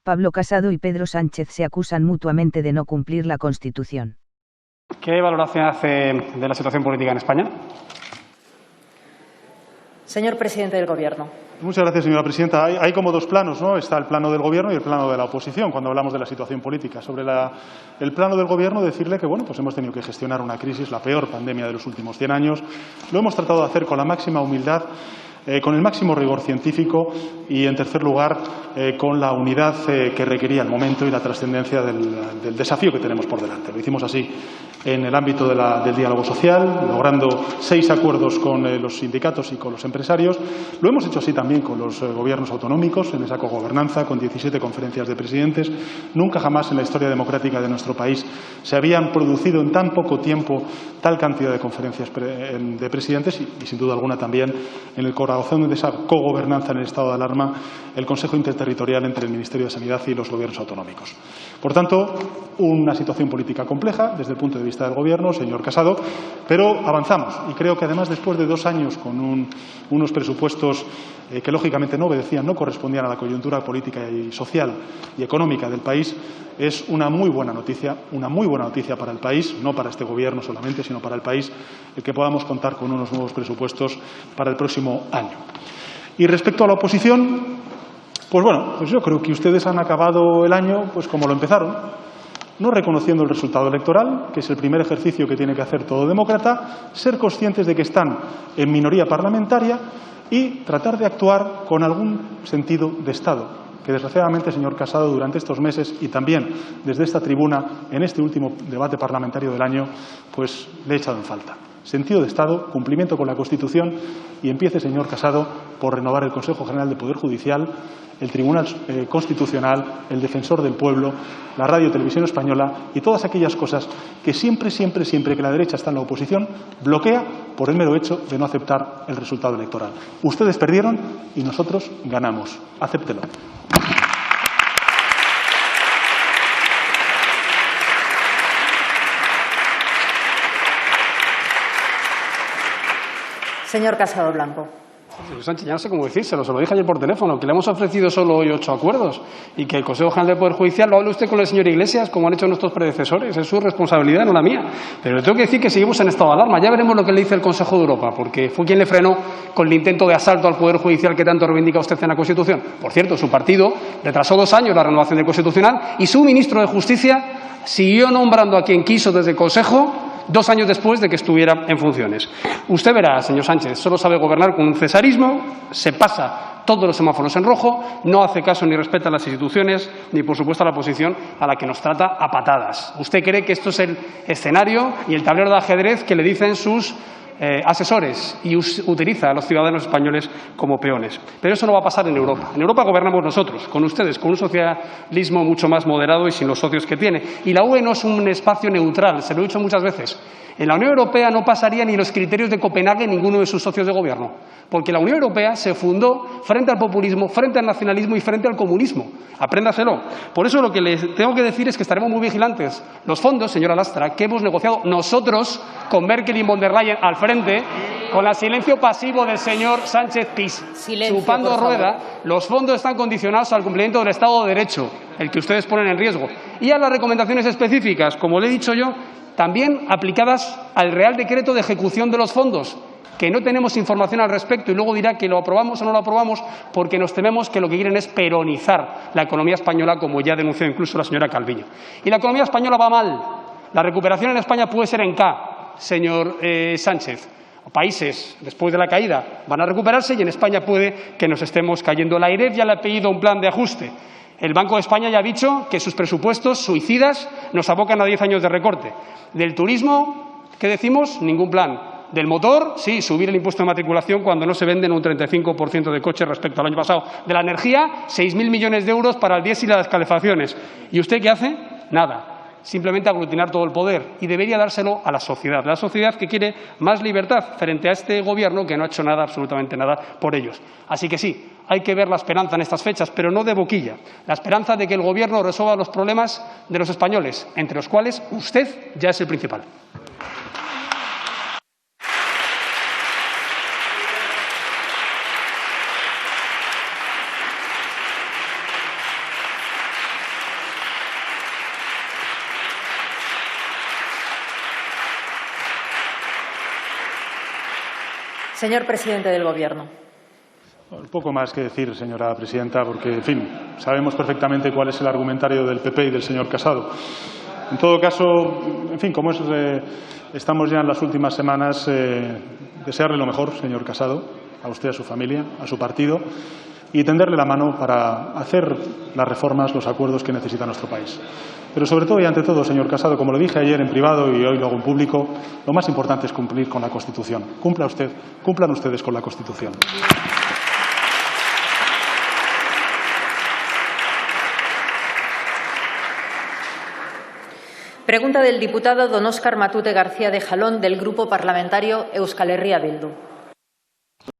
Pablo Casado y Pedro Sánchez se acusan mutuamente de no cumplir la Constitución. ¿Qué valoración hace de la situación política en España? Señor presidente del Gobierno. Muchas gracias, señora presidenta. Hay como dos planos, ¿no? Está el plano del Gobierno y el plano de la oposición cuando hablamos de la situación política. Sobre el plano del Gobierno, decirle que pues hemos tenido que gestionar una crisis, la peor pandemia de los últimos 100 años. Lo hemos tratado de hacer con la máxima humildad, con el máximo rigor científico y, en tercer lugar, con la unidad que requería el momento y la trascendencia del desafío que tenemos por delante. Lo hicimos así en el ámbito del diálogo social, logrando 6 acuerdos con los sindicatos y con los empresarios. Lo hemos hecho así también con los gobiernos autonómicos, en esa cogobernanza, con 17 conferencias de presidentes. Nunca jamás en la historia democrática de nuestro país se habían producido en tan poco tiempo tal cantidad de conferencias de presidentes y, sin duda alguna, también en el corazón de esa cogobernanza en el estado de alarma, el Consejo Interterritorial entre el Ministerio de Sanidad y los gobiernos autonómicos. Por tanto, una situación política compleja desde el punto de vista del Gobierno, señor Casado, pero avanzamos. Y creo que, además, después de 2 años con unos presupuestos que, lógicamente, no correspondían a la coyuntura política y social y económica del país, es una muy buena noticia para el país, no para este Gobierno solamente, sino para el país, el que podamos contar con unos nuevos presupuestos para el próximo año. Y respecto a la oposición, pues yo creo que ustedes han acabado el año como lo empezaron, no reconociendo el resultado electoral, que es el primer ejercicio que tiene que hacer todo demócrata, ser conscientes de que están en minoría parlamentaria y tratar de actuar con algún sentido de Estado, que desgraciadamente, señor Casado, durante estos meses y también desde esta tribuna, en este último debate parlamentario del año, pues le he echado en falta. Sentido de Estado, cumplimiento con la Constitución y empiece, señor Casado, por renovar el Consejo General del Poder Judicial, el Tribunal Constitucional, el Defensor del Pueblo, la Radio y Televisión Española y todas aquellas cosas que siempre que la derecha está en la oposición bloquea por el mero hecho de no aceptar el resultado electoral. Ustedes perdieron y nosotros ganamos. Acéptelo. Señor Casado Blanco. Señor Sánchez, ya no sé cómo decírselo, se lo dije ayer por teléfono, que le hemos ofrecido solo hoy 8 acuerdos y que el Consejo General del Poder Judicial lo hable usted con el señor Iglesias, como han hecho nuestros predecesores, es su responsabilidad, no la mía. Pero le tengo que decir que seguimos en estado de alarma, ya veremos lo que le dice el Consejo de Europa, porque fue quien le frenó con el intento de asalto al Poder Judicial que tanto reivindica usted en la Constitución. Por cierto, su partido retrasó 2 años la renovación del Constitucional y su ministro de Justicia siguió nombrando a quien quiso desde el Consejo 2 años después de que estuviera en funciones. Usted verá, señor Sánchez, solo sabe gobernar con un cesarismo, se pasa todos los semáforos en rojo, no hace caso ni respeta las instituciones, ni por supuesto a la oposición, a la que nos trata a patadas. Usted cree que esto es el escenario y el tablero de ajedrez que le dicen sus asesores y utiliza a los ciudadanos españoles como peones. Pero eso no va a pasar en Europa. En Europa gobernamos nosotros, con ustedes, con un socialismo mucho más moderado y sin los socios que tiene. Y la UE no es un espacio neutral, se lo he dicho muchas veces. En la Unión Europea no pasaría ni los criterios de Copenhague ninguno de sus socios de gobierno, porque la Unión Europea se fundó frente al populismo, frente al nacionalismo y frente al comunismo. Apréndaselo. Por eso lo que le tengo que decir es que estaremos muy vigilantes. Los fondos, señora Lastra, que hemos negociado nosotros con Merkel y von der Leyen al frente, con el silencio pasivo del señor Sánchez Pis, chupando rueda, los fondos están condicionados al cumplimiento del Estado de Derecho, el que ustedes ponen en riesgo, y a las recomendaciones específicas, como le he dicho yo, también aplicadas al Real Decreto de ejecución de los fondos, que no tenemos información al respecto y luego dirá que lo aprobamos o no lo aprobamos porque nos tememos que lo que quieren es peronizar la economía española, como ya denunció incluso la señora Calviño. Y la economía española va mal. La recuperación en España puede ser en K, señor Sánchez. Países, después de la caída, van a recuperarse y en España puede que nos estemos cayendo. La AIREF ya le ha pedido un plan de ajuste. El Banco de España ya ha dicho que sus presupuestos suicidas nos abocan a 10 años de recorte. Del turismo, ¿qué decimos? Ningún plan. Del motor, sí, subir el impuesto de matriculación cuando no se venden un 35% de coches respecto al año pasado. De la energía, 6.000 millones de euros para el diésel y las calefacciones. ¿Y usted qué hace? Nada. Simplemente aglutinar todo el poder y debería dárselo a la sociedad que quiere más libertad frente a este Gobierno que no ha hecho nada, absolutamente nada, por ellos. Así que sí, hay que ver la esperanza en estas fechas, pero no de boquilla. La esperanza de que el Gobierno resuelva los problemas de los españoles, entre los cuales usted ya es el principal. Señor presidente del Gobierno. Poco más que decir, señora presidenta, porque, en fin, sabemos perfectamente cuál es el argumentario del PP y del señor Casado. En todo caso, en fin, como estamos ya en las últimas semanas, desearle lo mejor, señor Casado, a usted, a su familia, a su partido, y tenderle la mano para hacer las reformas, los acuerdos que necesita nuestro país. Pero sobre todo y ante todo, señor Casado, como lo dije ayer en privado y hoy lo hago en público, lo más importante es cumplir con la Constitución. Cumplan ustedes con la Constitución. Pregunta del diputado don Óscar Matute García de Jalón, del Grupo Parlamentario Euskal Herria Bildu.